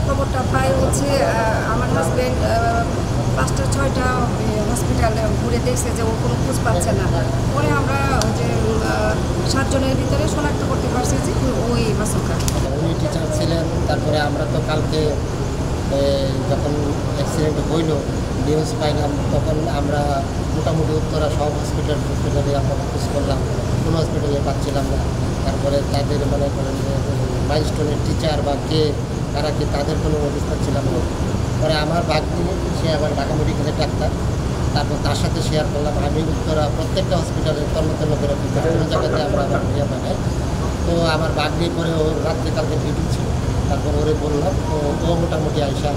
খবরটা পাই হচ্ছে আমার হাজব্যান্ড 5টা 6টা হসপিটালে ঘুরে দেখছে যে ও কোনো খোঁজ পাচ্ছে না। পরে আমরা যে 7 জনের ভিতরে শনাক্ত করতে পারছি যে ওই মাসুকা। উনি টিচার ছিলেন। তারপরে আমরা তো কালকে যখন অ্যাক্সিডেন্ট হইল নিউজ পাইলাম, তখন আমরা মোটামুটি উত্তরা সব হসপিটালে আমরা খোঁজ করলাম, কোনো হসপিটালে পাচ্ছিলাম না। তারপরে তাদের মনে করেন যে মাইলস্টোনের টিচার বা কে তারা কি তাদের কোনো নোটিশ পাচ্ছিলাম না। পরে আমার ভাগ্নি, সে আবার ঢাকা মেডিকেলের ডাক্তার, তারপর তার সাথে শেয়ার করলাম। আমি উত্তরা প্রত্যেকটা হসপিটালে তন্ন করে কোনো জায়গাতে আমরা আবার ইয়ে বানাই। তো আমার ভাগ্নি পরে ওর রাত্রে কালকে ডিউটি ছিল, তারপর ওরে বললাম। ও মোটামুটি আইসা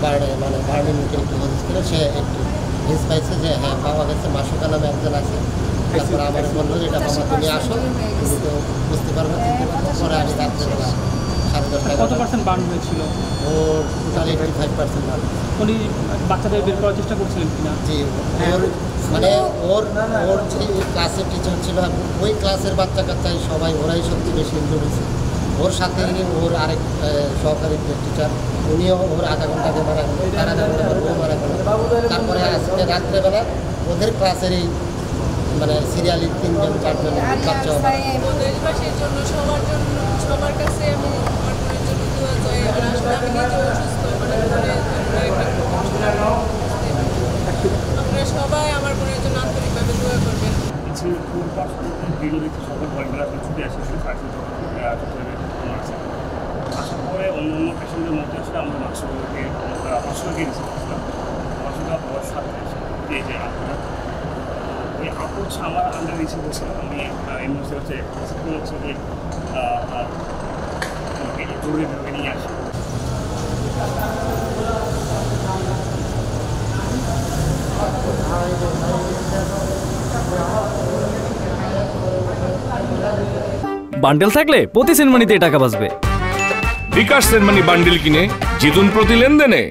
বার্নিং মুখে একটু হদিস করে সে একটু হিস পাইছে যে হ্যাঁ পাওয়া গেছে, মাসুকা নামে একজন আছে। তারপর আমার বললো যে এটা বাবা তুমি আসো, তুমি তো বুঝতে পারবো। পরে আমি রাত্রেবেলা 10:30 কত পার্সেন্ট বার্ন হয়েছিল? ওর টোটাল 85% বার্ন। উনি বাচ্চাদের বের করার চেষ্টা করছিলেন কিনা? জি, ওর যে ক্লাসের টিচার ছিল, ওই ক্লাসের বাচ্চা কাচ্চাই সবাই, ওরাই সবচেয়ে বেশি ইনজুর হয়েছে। ওর সাথে ওর আরেক সহকারী টিচার, উনিও ওর আধা ঘন্টা আগে মারা গেল, তার আধা ঘন্টা পর ও মারা গেল। তারপরে আজকে রাত্রেবেলা ওদের ক্লাসেরই সিরিয়ালি 3 জন 4 জন বাচ্চা। দেশবাসীর জন্য সবার কাছে আপনারা সবাই আমার বোনের জন্য আন্তরিকভাবে দোয়া করবেন। কিছু সকল ভয়গুলো ছুটে আসে আসার পরে অন্য পেশেন্টের মধ্যে আসলে আমরা মাসুকে গেছিলাম। মাসুকা বয়স 7 এই যে আপুটা, ওই আপু হচ্ছে আমার আন্ডার রিসিভ হয়েছিল। আমি এমনি হচ্ছে যে জরুরি বিভাগে নিয়ে আসি। বান্ডেল থাকলে প্রতি সেনমানিতে টাকা বাঁচবে। বিকাশ সেনমানি বান্ডেল কিনে জিতুন প্রতি লেনদেনে।